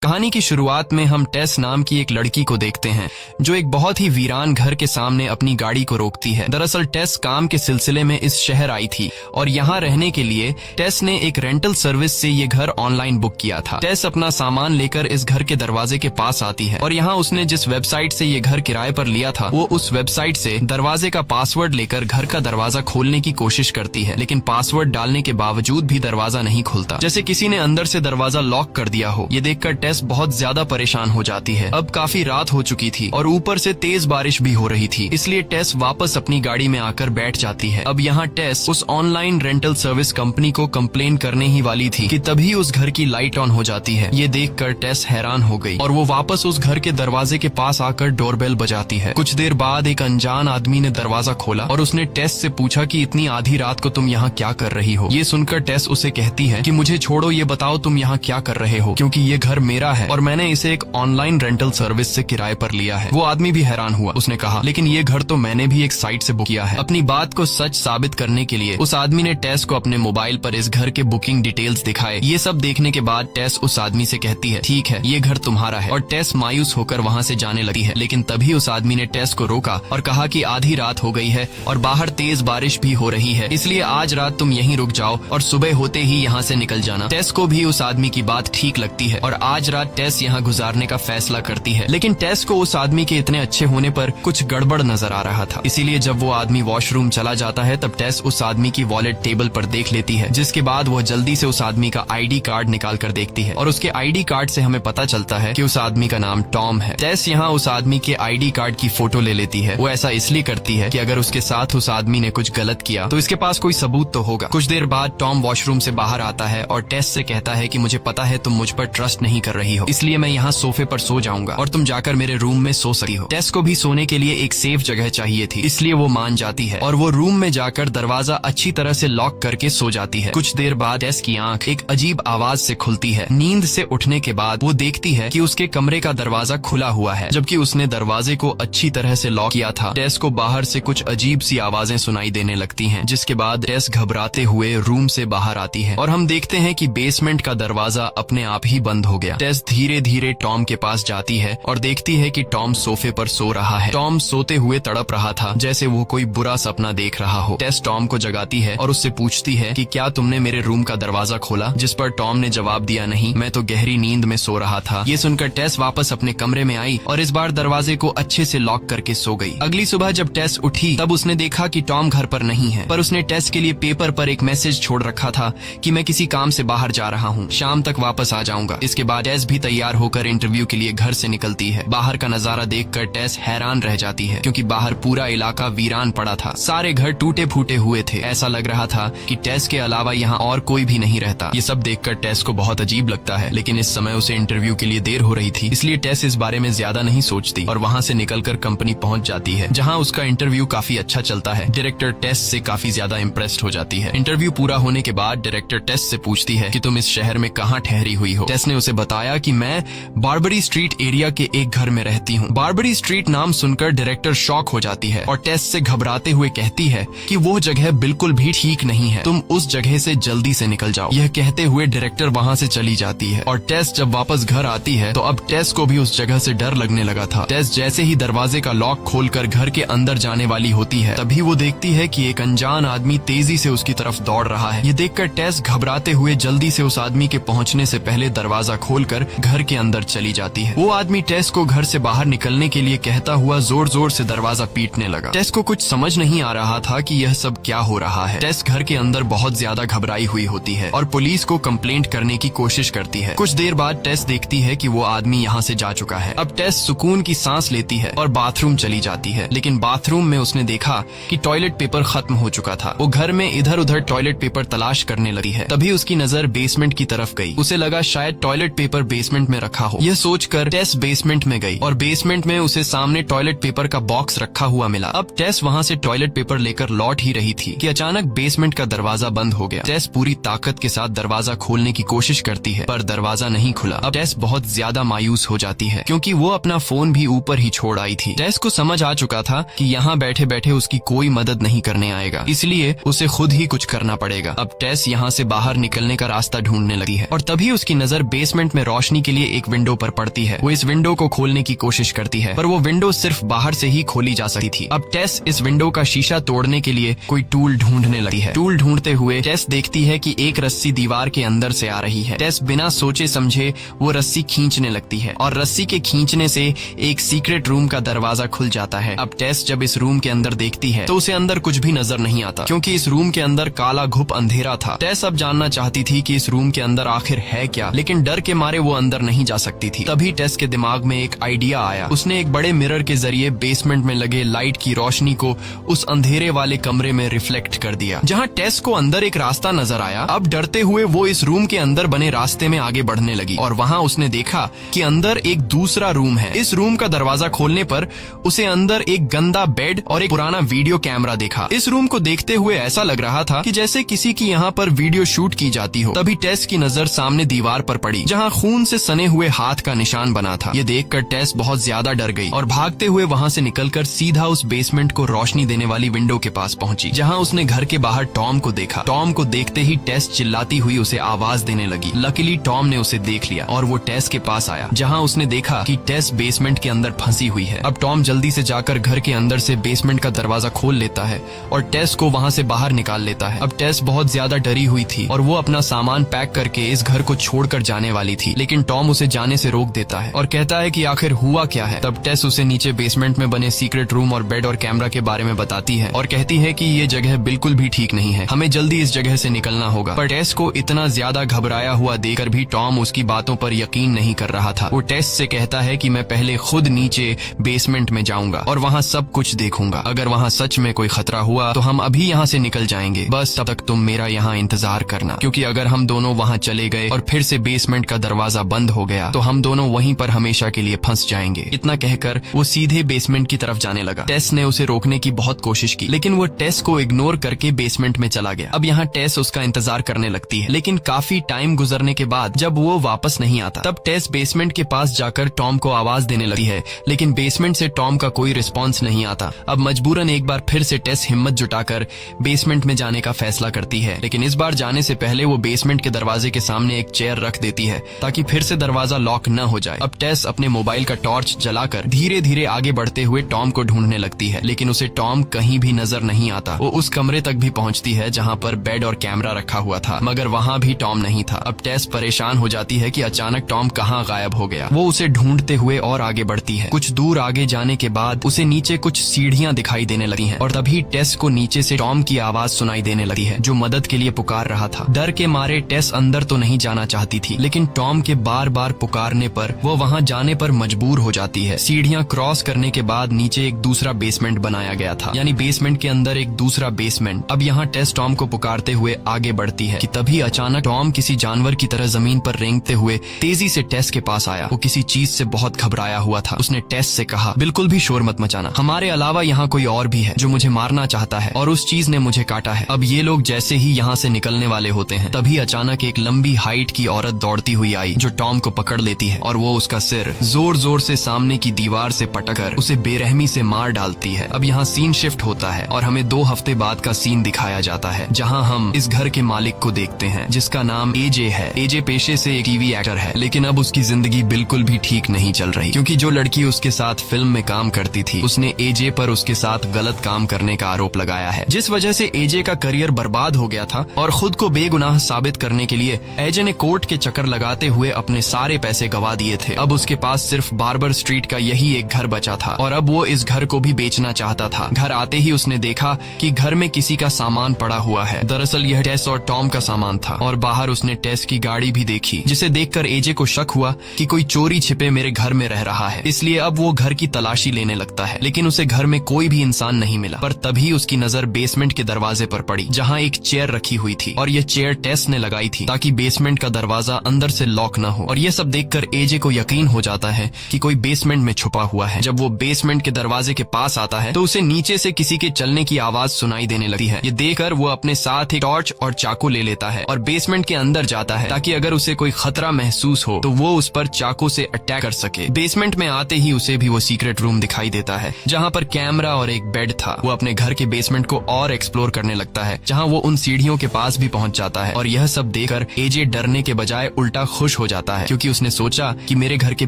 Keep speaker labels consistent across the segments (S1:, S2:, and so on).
S1: कहानी की शुरुआट में हम टेस नाम की एक लड़की को देखते हैं जो एक बहुत ही वीरान घर के सामने अपनी गाड़ी को रोकती है। दरअसल टेस काम के सिलसिले में इस शहर आई थी और यहाँ रहने के लिए टेस ने एक रेंटल सर्विस से ये घर ऑनलाइन बुक किया था। टेस अपना सामान लेकर इस घर के दरवाजे के पास आती है और यहाँ उसने जिस वेबसाइट से ये घर किराए पर लिया था वो उस वेबसाइट से दरवाजे का पासवर्ड लेकर घर का दरवाजा खोलने की कोशिश करती है, लेकिन पासवर्ड डालने के बावजूद भी दरवाजा नहीं खुलता, जैसे किसी ने अंदर से दरवाजा लॉक कर दिया हो। ये देखकर टेस बहुत ज्यादा परेशान हो जाती है। अब काफी रात हो चुकी थी और ऊपर से तेज बारिश भी हो रही थी, इसलिए टेस वापस अपनी गाड़ी में आकर बैठ जाती है। अब यहाँ टेस उस ऑनलाइन रेंटल सर्विस कंपनी को कंप्लेन करने ही वाली थी कि तभी उस घर की लाइट ऑन हो जाती है। ये देखकर टेस हैरान हो गई और वो वापस उस घर के दरवाजे के पास आकर डोरबेल बजाती है। कुछ देर बाद एक अनजान आदमी ने दरवाजा खोला और उसने टेस से पूछा कि इतनी आधी रात को तुम यहाँ क्या कर रही हो। ये सुनकर टेस उसे कहती है कि मुझे छोड़ो, ये बताओ तुम यहाँ क्या कर रहे हो, क्योंकि ये घर मेरा है और मैंने इसे एक ऑनलाइन रेंटल सर्विस से किराए पर लिया है। वो आदमी भी हैरान हुआ। उसने कहा, लेकिन ये घर तो मैंने भी एक साइट से बुक किया है। अपनी बात को सच साबित करने के लिए उस आदमी ने टेस को अपने मोबाइल पर इस घर के बुकिंग डिटेल्स दिखाए। ये सब देखने के बाद टेस उस आदमी से कहती है, ठीक है, ये घर तुम्हारा है, और टेस मायूस होकर वहाँ से जाने लगी है। लेकिन तभी उस आदमी ने टेस को रोका और कहा कि आधी रात हो गई है और बाहर तेज बारिश भी हो रही है, इसलिए आज रात तुम यहीं रुक जाओ और सुबह होते ही यहाँ से निकल जाना। टेस को भी उस आदमी की बात ठीक लगती है और आज रात टेस यहाँ गुजारने का फैसला करती है। लेकिन टेस को उस आदमी के इतने अच्छे होने पर कुछ गड़बड़ नजर आ रहा था, इसीलिए जब वो आदमी वॉशरूम चला जाता है तब टेस उस आदमी की वॉलेट टेबल पर देख लेती है, जिसके बाद वो जल्दी से उस आदमी का आईडी कार्ड निकाल कर देखती है और उसके आईडी कार्ड से हमें पता चलता है कि उस आदमी का नाम टॉम है। टेस यहाँ उस आदमी के आईडी कार्ड की फोटो ले लेती है। वो ऐसा इसलिए करती है कि अगर उसके साथ उस आदमी ने कुछ गलत किया तो इसके पास कोई सबूत तो होगा। कुछ देर बाद टॉम वॉशरूम से बाहर आता है और टेस से कहता है कि मुझे पता है तुम मुझ पर ट्रस्ट नहीं कर रही हो, इसलिए मैं यहाँ सोफे पर सो जाऊंगा और तुम जाकर मेरे रूम में सो सकती हो। टेस को भी सोने के लिए एक सेफ जगह चाहिए थी, इसलिए वो मान जाती है और वो रूम में जाकर दरवाजा अच्छी तरह से लॉक करके सो जाती है। कुछ देर बाद टेस की आंख एक अजीब आवाज से खुलती है। नींद से उठने के बाद वो देखती है कि उसके कमरे का दरवाजा खुला हुआ है, जबकि उसने दरवाजे को अच्छी तरह से लॉक किया था। टेस को बाहर से कुछ अजीब सी आवाजें सुनाई देने लगती हैं, जिसके बाद टेस घबराते हुए रूम से बाहर आती है और हम देखते हैं कि बेसमेंट का दरवाजा अपने आप ही बंद हो गया। टेस धीरे धीरे टॉम के पास जाती है और देखती है कि टॉम सोफे पर सो रहा है। टॉम सोते हुए तड़प रहा था, जैसे वो कोई बुरा सपना देख रहा हो। टेस टॉम को जगाती है और उससे पूछती है कि क्या तुमने मेरे रूम का दरवाजा खोला, जिस पर टॉम ने जवाब दिया, नहीं, मैं तो गहरी नींद में सो रहा था। ये सुनकर टेस वापस अपने कमरे में आई और इस बार दरवाजे को अच्छे से लॉक करके सो गई। अगली सुबह जब टेस उठी तब उसने देखा कि टॉम घर पर नहीं है, पर उसने टेस के लिए पेपर पर एक मैसेज छोड़ रखा था कि मैं किसी काम से बाहर जा रहा हूँ, शाम तक वापस आ जाऊंगा। इसके बाद टेस भी तैयार होकर इंटरव्यू के लिए घर से निकलती है। बाहर का नजारा देखकर टेस हैरान रह जाती है, क्योंकि बाहर पूरा इलाका वीरान पड़ा था। सारे घर टूटे फूटे हुए थे। ऐसा लग रहा था कि टेस के अलावा यहाँ और कोई भी नहीं रहता। ये सब देखकर टेस को बहुत अजीब लगता है, लेकिन इस समय उसे इंटरव्यू के लिए देर हो रही थी, इसलिए टेस इस बारे में ज्यादा नहीं सोचती और वहाँ से निकलकर कंपनी पहुँच जाती है, जहाँ उसका इंटरव्यू काफी अच्छा चलता है। डायरेक्टर टेस से काफी ज्यादा इम्प्रेस्ड हो जाती है। इंटरव्यू पूरा होने के बाद डायरेक्टर टेस से पूछती है कि तुम इस शहर में कहाँ ठहरी हुई हो। टेस ने उसे बताया कि मैं बारबरी स्ट्रीट एरिया के एक घर में रहती हूँ। बारबरी स्ट्रीट नाम सुनकर डायरेक्टर शॉक हो जाती है और टेस से घबराते हुए कहती है कि वो जगह बिल्कुल भी ठीक नहीं है, तुम उस जगह से जल्दी से निकल जाओ। यह कहते हुए डायरेक्टर वहाँ से चली जाती है और टेस जब वापस घर आती है तो अब टेस को भी उस जगह से डर लगने लगा था। टेस जैसे ही दरवाजे का लॉक खोलकर घर के अंदर जाने वाली होती है, तभी वो देखती है कि एक अनजान आदमी तेजी से उसकी तरफ दौड़ रहा है। ये देखकर टेस घबराते हुए जल्दी से उस आदमी के पहुँचने से पहले दरवाजा खोलकर घर के अंदर चली जाती है। वो आदमी टेस को घर से बाहर निकलने के लिए कहता हुआ जोर जोर से दरवाजा पीटने लगा। टेस को कुछ समझ नहीं आ रहा था कि यह सब क्या हो रहा है। टेस घर के अंदर बहुत ज्यादा घबराई हुई होती है और पुलिस को कंप्लेंट करने की कोशिश करती है। कुछ देर बाद टेस देखती है कि वो आदमी यहाँ से जा चुका है। अब टेस सुकून की सांस लेती है और बाथरूम चली जाती है, लेकिन बाथरूम में उसने देखा कि टॉयलेट पेपर खत्म हो चुका था। वो घर में इधर उधर टॉयलेट पेपर तलाश करने लगी है। तभी उसकी नजर बेसमेंट की तरफ गई। उसे लगा शायद टॉयलेट पेपर बेसमेंट में रखा हो। यह सोचकर टेस बेसमेंट में गई और बेसमेंट में उसे सामने टॉयलेट पेपर का बॉक्स रखा हुआ मिला। अब टेस वहाँ से टॉयलेट पेपर लेकर लौट ही रही थी कि अचानक बेसमेंट का दरवाजा बंद हो गया। टेस पूरी ताकत के साथ दरवाजा खोलने की कोशिश करती है, पर दरवाजा नहीं खुला। अब टेस बहुत ज्यादा मायूस हो जाती है, क्योंकि वो अपना फोन भी ऊपर ही छोड़ आई थी। टेस को समझ आ चुका था कि यहाँ बैठे बैठे उसकी कोई मदद नहीं करने आएगा, इसलिए उसे खुद ही कुछ करना पड़ेगा। अब टेस यहाँ से बाहर निकलने का रास्ता ढूंढने लगी है और तभी उसकी नजर बेसमेंट में रोशनी के लिए एक विंडो पर पड़ती है। वो इस विंडो को खोलने की कोशिश करती है, पर वो विंडो सिर्फ बाहर से ही खोली जा सकती थी। अब टेस इस विंडो का शीशा तोड़ने के लिए कोई टूल ढूंढने लगी है। टूल ढूंढते हुए टेस देखती है कि एक रस्सी दीवार के अंदर से आ रही है। टेस बिना सोचे समझे वो रस्सी खींचने लगती है और रस्सी के खींचने से एक सीक्रेट रूम का दरवाजा खुल जाता है। अब टेस जब इस रूम के अंदर देखती है तो उसे अंदर कुछ भी नजर नहीं आता, क्योंकि इस रूम के अंदर काला घुप अंधेरा था। टेस अब जानना चाहती थी कि इस रूम के अंदर आखिर है क्या, लेकिन डर के मारे वो अंदर नहीं जा सकती थी। तभी टेस के दिमाग में एक आइडिया आया। उसने एक बड़े मिरर के जरिए बेसमेंट में लगे लाइट की रोशनी को उस अंधेरे वाले कमरे में रिफ्लेक्ट कर दिया। जहाँ टेस को अंदर एक रास्ता नजर आया, अब डरते हुए वो इस रूम के अंदर बने रास्ते में आगे बढ़ने लगी और वहाँ उसने देखा कि अंदर एक दूसरा रूम है। इस रूम का दरवाजा खोलने पर उसे अंदर एक गंदा बेड और एक पुराना वीडियो कैमरा देखा। इस रूम को देखते हुए ऐसा लग रहा था कि जैसे किसी की यहाँ पर वीडियो शूट की जाती हो। तभी टेस की नजर सामने दीवार पर पड़ी, जहाँ खून से सने हुए हाथ का निशान बना था। ये देखकर टेस बहुत ज्यादा डर गई और भागते हुए वहाँ से निकलकर सीधा उस बेसमेंट को रोशनी देने वाली विंडो के पास पहुंची, जहाँ उसने घर के बाहर टॉम को देखा। टॉम को देखते ही टेस चिल्लाती हुई उसे आवाज देने लगी। लकीली टॉम ने उसे देख लिया और वो टेस के पास आया, जहाँ उसने देखा कि टेस बेसमेंट के अंदर फंसी हुई है। अब टॉम जल्दी से जाकर घर के अंदर से बेसमेंट का दरवाजा खोल लेता है और टेस को वहाँ से बाहर निकाल लेता है। अब टेस बहुत ज्यादा डरी हुई थी और वो अपना सामान पैक करके इस घर को छोड़कर जाने वाली थी, लेकिन टॉम उसे जाने से रोक देता है और कहता है कि आखिर हुआ क्या है। तब टेस उसे नीचे बेसमेंट में बने सीक्रेट रूम और बेड और कैमरा के बारे में बताती है और कहती है कि ये जगह बिल्कुल भी ठीक नहीं है, हमें जल्दी इस जगह से निकलना होगा। पर टेस को इतना ज्यादा घबराया हुआ देखकर भी टॉम उसकी बातों पर यकीन नहीं कर रहा था। वो टेस से कहता है कि मैं पहले खुद नीचे बेसमेंट में जाऊंगा और वहाँ सब कुछ देखूंगा। अगर वहाँ सच में कोई खतरा हुआ तो हम अभी यहाँ से निकल जाएंगे, बस तब तक तुम मेरा यहाँ इंतजार करना, क्योंकि अगर हम दोनों वहाँ चले गए और फिर से बेसमेंट का दरवाजा बंद हो गया तो हम दोनों वहीं पर हमेशा के लिए फंस जाएंगे। इतना कहकर वो सीधे बेसमेंट की तरफ जाने लगा। टेस ने उसे रोकने की बहुत कोशिश की, लेकिन वो टेस को इग्नोर करके बेसमेंट में चला गया। अब यहाँ टेस उसका इंतजार करने लगती है, लेकिन काफी टाइम गुजरने के बाद जब वो वापस नहीं आता, तब टेस बेसमेंट के पास जाकर टॉम को आवाज देने लगती है, लेकिन बेसमेंट से टॉम का कोई रिस्पॉन्स नहीं आता। अब मजबूरन एक बार फिर से टेस हिम्मत जुटाकर बेसमेंट में जाने का फैसला करती है, लेकिन इस बार जाने से पहले वो बेसमेंट के दरवाजे के सामने एक चेयर रख देती है ताकि फिर से दरवाजा लॉक न हो जाए। अब टेस अपने मोबाइल का टॉर्च जलाकर धीरे धीरे आगे बढ़ते हुए टॉम को ढूंढने लगती है, लेकिन उसे टॉम कहीं भी नजर नहीं आता। वो उस कमरे तक भी पहुंचती है जहां पर बेड और कैमरा रखा हुआ था, मगर वहां भी टॉम नहीं था। अब टेस परेशान हो जाती है कि अचानक टॉम कहां गायब हो गया। वो उसे ढूंढते हुए और आगे बढ़ती है। कुछ दूर आगे जाने के बाद उसे नीचे कुछ सीढ़ियां दिखाई देने लगी हैं और तभी टेस को नीचे से टॉम की आवाज सुनाई देने लगी है, जो मदद के लिए पुकार रहा था। डर के मारे टेस अंदर तो नहीं जाना चाहती थी, लेकिन टॉम के बार बार पुकारने पर वो वहां जाने पर मजबूर हो जाती है। सीढ़ियां क्रॉस करने के बाद नीचे एक दूसरा बेसमेंट बनाया गया था, यानी बेसमेंट के अंदर एक दूसरा बेसमेंट। अब यहाँ टेस टॉम को पुकारते हुए आगे बढ़ती है कि तभी अचानक टॉम किसी जानवर की तरह जमीन पर रेंगते हुए तेजी से टेस के पास आया। वो किसी चीज से बहुत घबराया हुआ था। उसने टेस से कहा, बिल्कुल भी शोर मत मचाना, हमारे अलावा यहाँ कोई और भी है जो मुझे मारना चाहता है और उस चीज ने मुझे काटा है। अब ये लोग जैसे ही यहाँ से निकलने वाले होते हैं, तभी अचानक एक लंबी हाइट की औरत दौड़ती हुई आई, जो टॉम को पकड़ लेती है और वो उसका सिर जोर जोर से सामने की दीवार से पटकर उसे बेरहमी से मार डालती है। अब यहाँ सीन शिफ्ट होता है और हमें 2 हफ्ते बाद का सीन दिखाया जाता है, जहाँ हम इस घर के मालिक को देखते हैं, जिसका नाम एजे है। एजे पेशे से एक टीवी एक्टर है, लेकिन अब उसकी जिंदगी बिल्कुल भी ठीक नहीं चल रही, क्योंकि जो लड़की उसके साथ फिल्म में काम करती थी, उसने एजे पर उसके साथ गलत काम करने का आरोप लगाया है, जिस वजह से एजे का करियर बर्बाद हो गया था। और खुद को बेगुनाह साबित करने के लिए एजे ने कोर्ट के चक्कर लगाते हुए अपने सारे पैसे गवा दिए थे। अब उसके पास सिर्फ बार्बर स्ट्रीट का यही एक घर बचा था और अब वो इस घर को भी बेचना चाहता था। घर आते ही उसने देखा कि घर में किसी का सामान पड़ा हुआ है। दरअसल यह टेस और टॉम का सामान था और बाहर उसने टेस की गाड़ी भी देखी, जिसे देखकर एजे को शक हुआ कि कोई चोरी छिपे मेरे घर में रह रहा है। इसलिए अब वो घर की तलाशी लेने लगता है, लेकिन उसे घर में कोई भी इंसान नहीं मिला। पर तभी उसकी नजर बेसमेंट के दरवाजे पर पड़ी, जहाँ एक चेयर रखी हुई थी और ये चेयर टेस ने लगाई थी ताकि बेसमेंट का दरवाजा अंदर से लॉक न हो। और ये सब देखकर एजे को यकीन हो जाता है कि कोई बेसमेंट में छुपा हुआ है। जब वो बेसमेंट के दरवाजे के पास आता है तो उसे नीचे से किसी के चलने की आवाज सुनाई देने लगती है। ये देखकर वो अपने साथ एक टॉर्च और चाकू ले लेता है और बेसमेंट के अंदर जाता है, ताकि अगर उसे कोई खतरा महसूस हो तो वो उस पर चाकू से अटैक कर सके। बेसमेंट में आते ही उसे भी वो सीक्रेट रूम दिखाई देता है, जहाँ पर कैमरा और एक बेड था। वो अपने घर के बेसमेंट को और एक्सप्लोर करने लगता है, जहाँ वो उन सीढ़ियों के पास भी पहुँच जाता है। और यह सब देखकर एजे डरने के बजाय उल्टा खुश हो जाता है, क्योंकि उसने सोचा कि मेरे घर के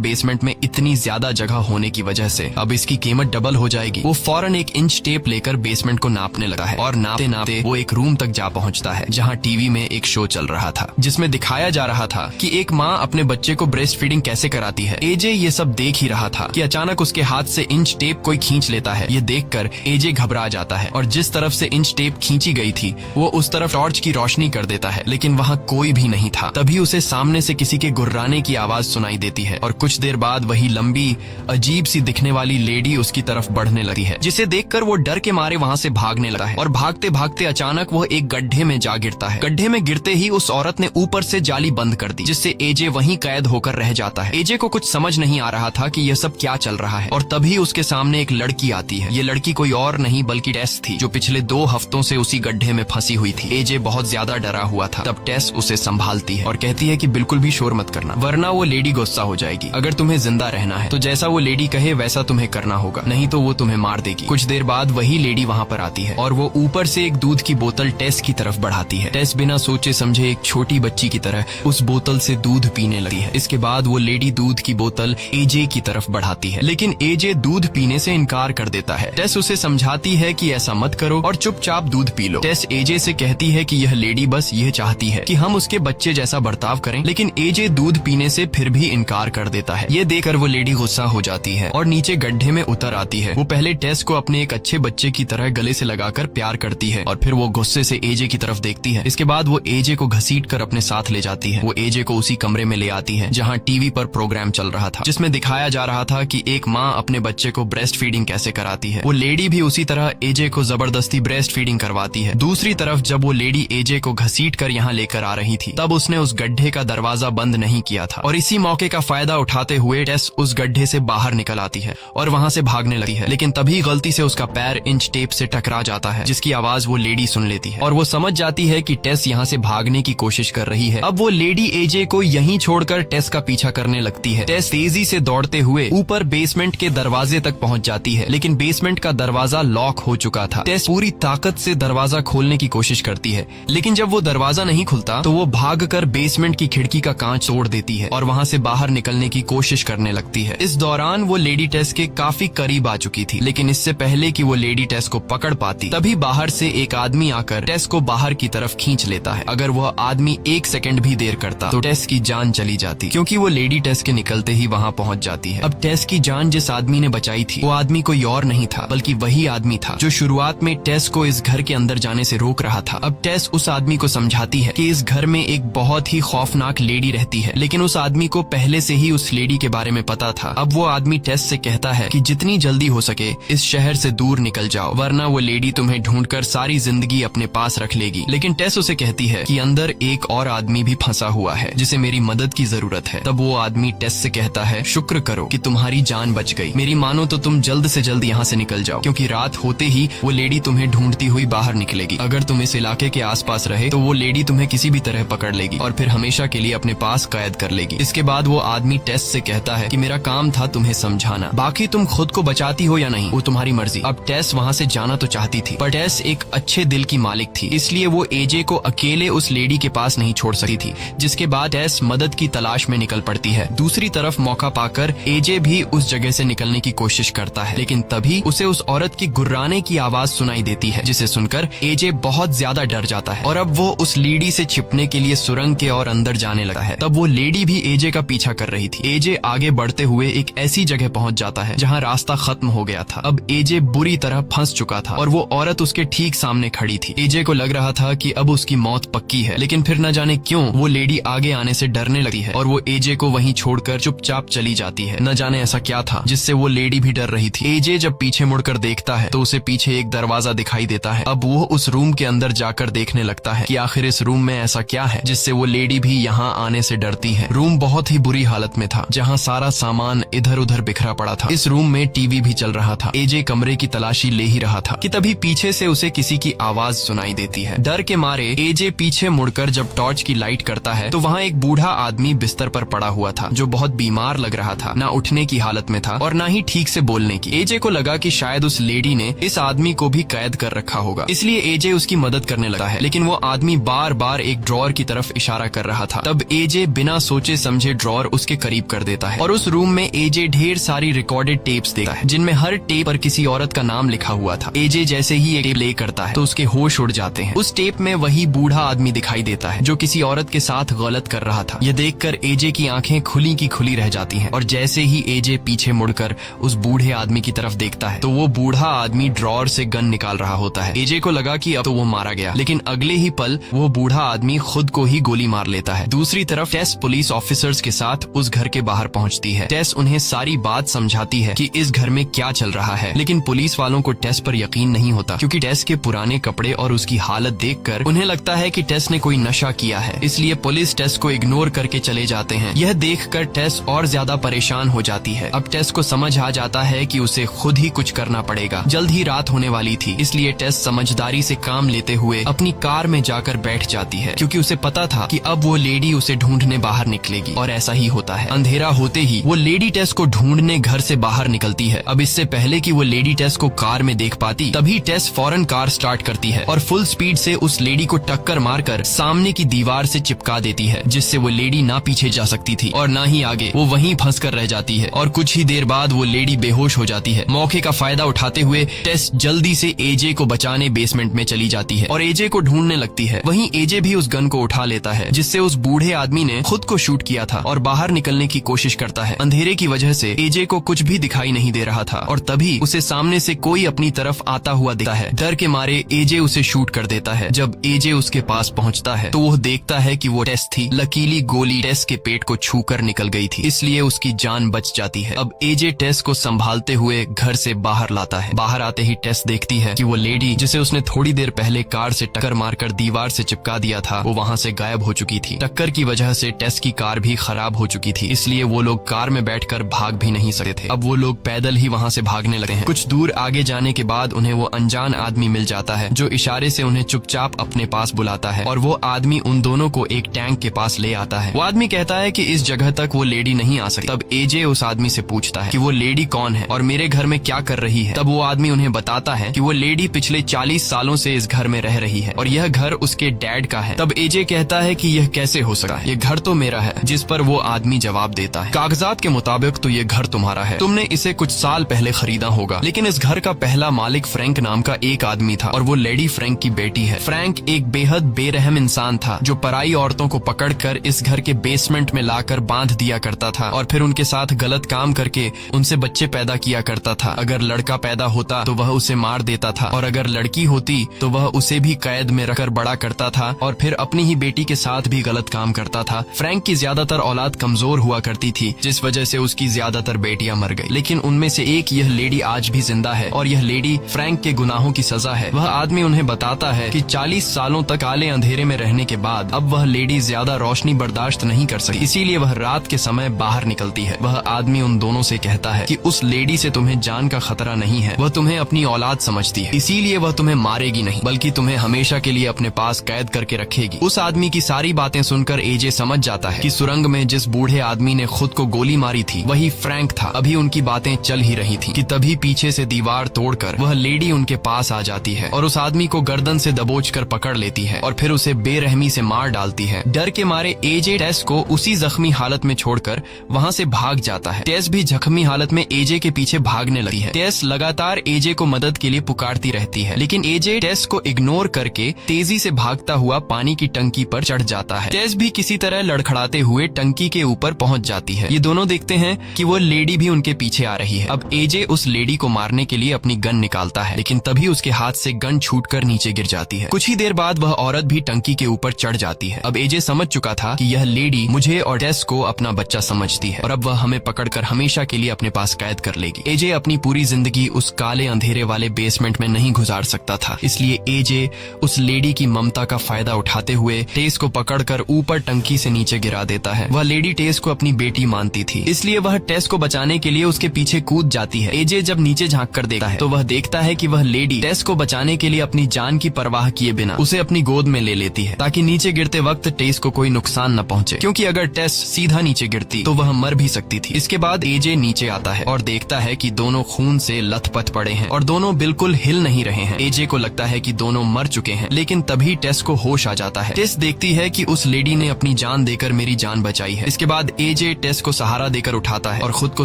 S1: बेसमेंट में इतनी ज्यादा जगह होने की वजह से अब इसकी कीमत डबल हो जाएगी। वो फौरन एक इंच टेप लेकर बेसमेंट को नापने लगा है और नापते नापते वो एक रूम तक जा पहुंचता है जहां टीवी में एक शो चल रहा था जिसमें दिखाया जा रहा था कि एक माँ अपने बच्चे को ब्रेस्ट फीडिंग कैसे कराती है। एजे ये सब देख ही रहा था कि अचानक उसके हाथ से इंच टेप कोई खींच लेता है। ये देखकर एजे घबरा जाता है और जिस तरफ से इंच टेप खींची गई थी वो उस तरफ टॉर्च की रोशनी कर देता है, लेकिन वहाँ कोई भी नहीं था। तभी उसे सामने से किसी के गुर्राने की आवाज सुनाई देती है और कुछ देर बाद वही लंबी अजीब सी दिखने वाली लेडी उसकी तरफ बढ़ने लगी है, जिसे देखकर वो डर के मारे वहाँ से भागने लगा है और भागते भागते अचानक वो एक गड्ढे में जा गिरता है। गड्ढे में गिरते ही उस औरत ने ऊपर से जाली बंद कर दी, जिससे एजे वहीं कैद होकर रह जाता है। एजे को कुछ समझ नहीं आ रहा था कि यह सब क्या चल रहा है और तभी उसके सामने एक लड़की आती है। ये लड़की कोई और नहीं बल्कि टेस थी, जो पिछले 2 हफ्तों से उसी गड्ढे में फंसी हुई थी। एजे बहुत ज्यादा डरा हुआ था। तब टेस उसे संभालती है और कहती है कि बिल्कुल भी शोर मत करना, वरना वो लेडी गुस्सा हो जाएगी। अगर तुम्हें जिंदा रहना है तो जैसा वो लेडी कहे वैसा तुम्हें करना होगा, नहीं तो वो तुम्हें मार देगी। कुछ देर बाद वही लेडी वहाँ पर आती है और वो ऊपर से एक दूध की बोतल टेस की तरफ बढ़ाती है। टेस बिना सोचे समझे एक छोटी बच्ची की तरह उस बोतल से दूध पीने लगी है। इसके बाद वो लेडी दूध की बोतल एजे की तरफ बढ़ाती है, लेकिन एजे दूध पीने से इनकार कर देता है। टेस उसे समझाती है कि ऐसा मत करो और चुपचाप दूध पी लो। टेस एजे से कहती है कि यह लेडी बस यह चाहती है कि हम उसके बच्चे जैसा बर्ताव करें, लेकिन एजे दूध पीने से फिर भी इनकार कर देता है। ये देखकर वो लेडी गुस्सा हो जाती है और नीचे गड्ढे में उतर आती है। वो पहले टेस को अपने एक अच्छे बच्चे की तरह गले से लगाकर प्यार करती है और फिर वो गुस्से से एजे की तरफ देखती है। इसके बाद वो एजे को घसीट कर अपने साथ ले जाती है। वो एजे को उसी कमरे में ले आती है जहाँ टीवी पर प्रोग्राम चल रहा था, जिसमें दिखाया जा रहा था कि एक माँ अपने बच्चे को ब्रेस्ट फीडिंग कैसे कराती है। वो लेडी भी उसी तरह एजे को जबरदस्ती ब्रेस्ट फीडिंग करवाती है। दूसरी तरफ जब वो लेडी एजे को घसीट कर यहाँ लेकर आ रही थी, तब उसने उस गड्ढे का दरवाजा बंद नहीं किया था और इसी मौके का फायदा उठाते हुए टेस उस गड्ढे से बाहर निकल आती है और वहाँ से भागने लगती है। लेकिन तभी गलती से उसका पैर इंच टेप से टकरा जाता है, जिसकी आवाज वो लेडी सुन लेती है और वो समझ जाती है कि टेस यहाँ से भागने की कोशिश कर रही है। अब वो लेडी एजे को यहीं छोड़कर टेस का पीछा करने लगती है। टेस तेजी से दौड़ते हुए ऊपर बेसमेंट के दरवाजे तक पहुँच जाती है, लेकिन बेसमेंट का दरवाजा लॉक हो चुका था। टेस पूरी ताकत से दरवाजा खोलने की कोशिश करती है, लेकिन जब वो दरवाजा नहीं खुलता तो वो भागकर बेसमेंट की खिड़की का कांच तोड़ देती है और वहाँ से बाहर निकलने की कोशिश करने लगती है। इस दौरान वो लेडी टेस के काफी करीब आ चुकी थी, लेकिन इससे पहले कि वो लेडी टेस को पकड़ पाती, तभी बाहर से एक आदमी आकर टेस को बाहर की तरफ खींच लेता है। अगर वह आदमी 1 सेकंड भी देर करता तो टेस की जान चली जाती, क्योंकि वो लेडी टेस के निकलते ही वहाँ पहुँच जाती है। अब टेस की जान जिस आदमी ने बचाई थी वो आदमी कोई और नहीं था बल्कि वही आदमी था जो शुरुआत में टेस को इस घर के अंदर जाने से रोक रहा था। अब टेस उस आदमी को समझाती है कि इस घर में एक बहुत ही खौफनाक लेडी रहती है, लेकिन उस आदमी को पहले से ही उस लेडी के बारे में पता था। अब वो आदमी टेस से कहता है कि जितनी जल्दी हो सके इस शहर से दूर निकल जाओ, वरना वो लेडी तुम्हें ढूंढकर सारी जिंदगी अपने पास रख लेगी। लेकिन टेस उसे कहती है कि अंदर एक और आदमी भी फंसा हुआ है जिसे मेरी मदद की जरूरत है। तब वो आदमी टेस से कहता है, शुक्र करो कि तुम्हारी जान बच गई, मेरी मानो तो तुम जल्द से जल्द यहाँ से निकल जाओ, क्योंकि रात होते ही वो लेडी तुम्हें ढूंढती हुई बाहर निकलेगी। अगर तुम इस इलाके के आसपास रहे तो वो लेडी तुम्हें किसी भी तरह पकड़ लेगी और फिर हमेशा के लिए अपने पास कैद कर लेगी। इसके बाद वो आदमी टेस से कहता है कि मेरा काम था तुम्हें समझाना, बाकी तुम खुद को बचाती हो या नहीं वो तुम्हारी मर्जी। अब टेस वहाँ से जाना तो चाहती थी, पर टेस एक अच्छे दिल की मालिक थी, इसलिए वो एजे को अकेले उस लेडी के पास नहीं छोड़ सकती थी, जिसके बाद टेस मदद की तलाश में निकल पड़ती है। दूसरी तरफ मौका पाकर एजे भी उस जगह से निकलने की कोशिश करता है, लेकिन तभी उसे उस औरत की गुर्राने की आवाज सुनाई देती है, जिसे सुनकर एजे बहुत ज्यादा डर जाता है और अब वो उस लेडी से छिपने के लिए सुरंग के और अंदर जाने लगा है। तब वो लेडी भी एजे का पीछा कर रही थी। एजे आगे बढ़ते हुए एक ऐसी जगह पहुंच जाता है जहां रास्ता खत्म हो गया था। अब एजे बुरी तरह फंस चुका था और वो औरत उसके ठीक सामने खड़ी थी। एजे को लग रहा था कि अब उसकी मौत पक्की है, लेकिन फिर न जाने क्यों वो लेडी आगे आने से डरने लगी है और वो एजे को वहीं छोड़कर चुपचाप चली जाती है। न जाने ऐसा क्या था जिससे वो लेडी भी डर रही थी। एजे जब पीछे मुड़कर देखता है तो उसे पीछे एक दरवाजा दिखाई देता है। अब वो उस रूम के अंदर जाकर देखने लगता है कि आखिर इस रूम में ऐसा क्या है जिससे वो लेडी भी यहाँ आने से डरती है। रूम बहुत ही बुरी हालत में था, जहाँ सारा सामान इधर उधर बिखरा पड़ा था। इस रूम में टीवी भी चल रहा था। एजे कमरे की तलाशी ले ही रहा था कि तभी पीछे से उसे किसी की आवाज सुनाई देती है। डर के मारे एजे पीछे मुड़कर जब टॉर्च की लाइट करता है तो वहाँ एक बूढ़ा आदमी बिस्तर पर पड़ा हुआ था, जो बहुत बीमार लग रहा था, ना उठने की हालत में था और ना ही ठीक से बोलने की। एजे को लगा कि शायद उस लेडी ने इस आदमी को भी कैद कर रखा होगा, इसलिए एजे उसकी मदद करने लगा है, लेकिन वो आदमी बार बार एक ड्रॉअर की तरफ इशारा कर रहा था। तब एजे एजे बिना सोचे समझे ड्रॉर उसके करीब कर देता है और उस रूम में एजे ढेर सारी रिकॉर्डेड टेप्स देखता है जिनमें हर टेप पर किसी औरत का नाम लिखा हुआ था। एजे जैसे ही एक टेप प्ले करता है तो उसके होश उड़ जाते हैं। उस टेप में वही बूढ़ा आदमी दिखाई देता है जो किसी औरत के साथ गलत कर रहा था। यह देखकर एजे की आंखें खुली की खुली रह जाती हैं और जैसे ही एजे पीछे मुड़कर उस बूढ़े आदमी की तरफ देखता है तो वो बूढ़ा आदमी ड्रॉर से गन निकाल रहा होता है। एजे को लगा कि अब तो वो मारा गया, लेकिन अगले ही पल वो बूढ़ा आदमी खुद को ही गोली मार लेता है। दूसरी तरफ टेस पुलिस ऑफिसर्स के साथ उस घर के बाहर पहुंचती है। टेस उन्हें सारी बात समझाती है कि इस घर में क्या चल रहा है, लेकिन पुलिस वालों को टेस पर यकीन नहीं होता क्योंकि टेस के पुराने कपड़े और उसकी हालत देखकर उन्हें लगता है कि टेस ने कोई नशा किया है, इसलिए पुलिस टेस को इग्नोर करके चले जाते हैं। यह देखकर टेस और ज्यादा परेशान हो जाती है। अब टेस को समझ आ जाता है कि उसे खुद ही कुछ करना पड़ेगा। जल्द ही रात होने वाली थी, इसलिए टेस समझदारी से काम लेते हुए अपनी कार में जाकर बैठ जाती है क्योंकि उसे पता था कि अब वो लेडी उसे ढूंढने बाहर निकलेगी। और ऐसा ही होता है। अंधेरा होते ही वो लेडी टेस को ढूंढने घर से बाहर निकलती है। अब इससे पहले कि वो लेडी टेस को कार में देख पाती, तभी टेस फौरन कार स्टार्ट करती है और फुल स्पीड से उस लेडी को टक्कर मारकर सामने की दीवार से चिपका देती है, जिससे वो लेडी ना पीछे जा सकती थी और ना ही आगे। वो वहीं फंसकर रह जाती है और कुछ ही देर बाद वो लेडी बेहोश हो जाती है। मौके का फायदा उठाते हुए टेस जल्दी से एजे को बचाने बेसमेंट में चली जाती है और एजे को ढूंढने लगती है। वहीं एजे भी उस गन को उठा लेता है जिससे उस बूढ़े आदमी ने खुद को शूट किया था और बाहर निकलने की कोशिश करता है। अंधेरे की वजह से एजे को कुछ भी दिखाई नहीं दे रहा था और तभी उसे सामने से कोई अपनी तरफ आता हुआ दिखता है। डर के मारे एजे उसे शूट कर देता है। जब एजे उसके पास पहुंचता है तो वो देखता है कि वो टेस थी। लकीली गोली टेस के पेट को छूकर निकल गई थी, इसलिए उसकी जान बच जाती है। अब एजे टेस को संभालते हुए घर से बाहर लाता है। बाहर आते ही टेस देखती है कि वो लेडी जिसे उसने थोड़ी देर पहले कार से टक्कर मारकर दीवार से चिपका दिया था, वो वहाँ से गायब हो चुकी थी। टक्कर की वजह से टेस की कार भी खराब हो चुकी थी, इसलिए वो लोग कार में बैठकर भाग भी नहीं सकते थे। अब वो लोग पैदल ही वहाँ से भागने लगे हैं। कुछ दूर आगे जाने के बाद उन्हें वो अनजान आदमी मिल जाता है जो इशारे से उन्हें चुपचाप अपने पास बुलाता है और वो आदमी उन दोनों को एक टैंक के पास ले आता है। वो आदमी कहता है कि इस जगह तक वो लेडी नहीं आ सकती। तब एजे उस आदमी से पूछता है कि वो लेडी कौन है और मेरे घर में क्या कर रही है। तब वो आदमी उन्हें बताता है कि वो लेडी पिछले 40 सालों से इस घर में रह रही है और यह घर उसके डैड का है। तब एजे कहता है कि यह कैसे हो सकता है, ये घर तो मेरा है। जिस पर वो आदमी जवाब देता है, कागजात के मुताबिक तो ये घर तुम्हारा है, तुमने इसे कुछ साल पहले खरीदा होगा, लेकिन इस घर का पहला मालिक फ्रैंक नाम का एक आदमी था और वो लेडी फ्रैंक की बेटी है। फ्रैंक एक बेहद बेरहम इंसान था जो पराई औरतों को पकड़कर इस घर के बेसमेंट में लाकर बांध दिया करता था और फिर उनके साथ गलत काम करके उनसे बच्चे पैदा किया करता था। अगर लड़का पैदा होता तो वह उसे मार देता था और अगर लड़की होती तो वह उसे भी कैद में रखकर बड़ा करता था और फिर अपनी ही बेटी के साथ भी गलत काम करता था। फ्रैंक की ज्यादातर औलाद कमजोर हुआ करती थी, जिस वजह से उसकी ज्यादातर बेटियां मर गई, लेकिन उनमें से एक यह लेडी आज भी जिंदा है और यह लेडी फ्रैंक के गुनाहों की सजा है। वह आदमी उन्हें बताता है कि 40 सालों तक काले अंधेरे में रहने के बाद अब वह लेडी ज्यादा रोशनी बर्दाश्त नहीं कर सकी, इसीलिए वह रात के समय बाहर निकलती है। वह आदमी उन दोनों से कहता है कि उस लेडी से तुम्हें जान का खतरा नहीं है, वह तुम्हें अपनी औलाद समझती है, इसीलिए वह तुम्हें मारेगी नहीं बल्कि तुम्हें हमेशा के लिए अपने पास कैद करके रखेगी। उस आदमी की सारी बातें सुनकर एजे समझ जाता है कि सुरंग में जिस बूढ़े आदमी ने खुद को गोली मारी थी वही फ्रैंक था। अभी उनकी बातें चल ही रही थी कि तभी पीछे से दीवार तोड़कर वह लेडी उनके पास आ जाती है और उस आदमी को गर्दन से दबोचकर पकड़ लेती है और फिर उसे बेरहमी से मार डालती है। डर के मारे एजे टेस को उसी जख्मी हालत में छोड़कर वहाँ से भाग जाता है। टेस भी जख्मी हालत में एजे के पीछे भागने लगी है। टेस लगातार एजे को मदद के लिए पुकारती रहती है, लेकिन एजे टेस को इग्नोर करके तेजी से भागता हुआ पानी की टंकी पर चढ़ जाता है। टेस भी किसी तरह लड़खड़ाते हुए टंकी के ऊपर पहुंच जाती है। ये दोनों देखते हैं कि वो लेडी भी उनके पीछे आ रही है। अब एजे उस लेडी को मारने के लिए अपनी गन निकालता है, लेकिन तभी उसके हाथ से गन छूटकर नीचे गिर जाती है। कुछ ही देर बाद वह औरत भी टंकी के ऊपर चढ़ जाती है। अब एजे समझ चुका था कि यह लेडी मुझे और टेस को अपना बच्चा समझती है और अब वह हमें पकड़कर हमेशा के लिए अपने पास कैद कर लेगी। एजे अपनी पूरी जिंदगी उस काले अंधेरे वाले बेसमेंट में नहीं गुजार सकता था, इसलिए एजे उस लेडी की ममता का फायदा उठाते हुए टेस को पकड़कर ऊपर टंकी से नीचे गिरा देता है। वह लेडी टेस को अपनी बेटी मानती थी, इसलिए वह टेस को बचाने के लिए उसके पीछे कूद जाती है। एजे जब नीचे झांक कर देखता है तो वह देखता है कि वह लेडी टेस को बचाने के लिए अपनी जान की परवाह किए बिना उसे अपनी गोद में ले लेती है ताकि नीचे गिरते वक्त टेस को कोई नुकसान न पहुंचे, क्योंकि अगर टेस सीधा नीचे गिरती तो वह मर भी सकती थी। इसके बाद एजे नीचे आता है और देखता है कि दोनों खून से लथपथ पड़े हैं और दोनों बिल्कुल हिल नहीं रहे हैं। एजे को लगता है कि दोनों मर चुके हैं, लेकिन तभी टेस को होश आ जाता है। टेस देखती है कि उस लेडी ने अपनी जान जान देकर मेरी जान बचाई है। इसके बाद एजे टेस को सहारा देकर उठाता है और खुद को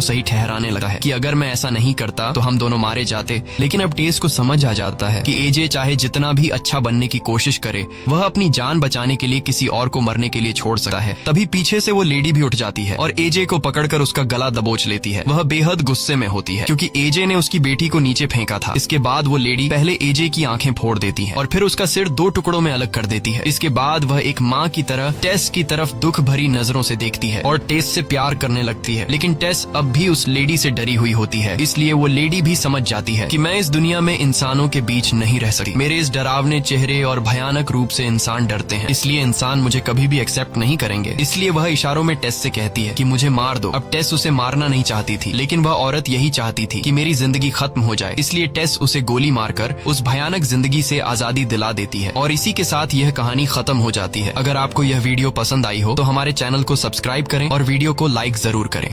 S1: सही ठहराने लगा है कि अगर मैं ऐसा नहीं करता तो हम दोनों मारे जाते। लेकिन अब टेस को समझ आ जाता है कि एजे चाहे जितना भी अच्छा बनने की कोशिश करे, वह अपनी जान बचाने के लिए किसी और को मरने के लिए छोड़ सकता है। तभी पीछे से वो लेडी भी उठ जाती है और एजे को पकड़कर उसका गला दबोच लेती है। वह बेहद गुस्से में होती है क्योंकि एजे ने उसकी बेटी को नीचे फेंका था। इसके बाद वो लेडी पहले एजे की आंखें फोड़ देती है और फिर उसका सिर 2 टुकड़ों में अलग कर देती है। इसके बाद वह एक माँ की तरह टेस की तरफ दुख भरी नजरों से देखती है और टेस से प्यार करने लगती है। लेकिन टेस अब भी उस लेडी से डरी हुई होती है, इसलिए वो लेडी भी समझ जाती है कि मैं इस दुनिया में इंसानों के बीच नहीं रह सकती। मेरे इस डरावने चेहरे और भयानक रूप से इंसान डरते हैं, इसलिए इंसान मुझे कभी भी एक्सेप्ट नहीं करेंगे। इसलिए वह इशारों में टेस से कहती है कि मुझे मार दो। अब टेस उसे मारना नहीं चाहती थी, लेकिन वह औरत यही चाहती थी कि मेरी जिंदगी खत्म हो जाए। इसलिए टेस उसे गोली मारकर उस भयानक जिंदगी से आजादी दिला देती है और इसी के साथ यह कहानी खत्म हो जाती है। अगर आपको यह वीडियो पसंद आई हो तो हमारे चैनल को सब्सक्राइब करें और वीडियो को लाइक जरूर करें।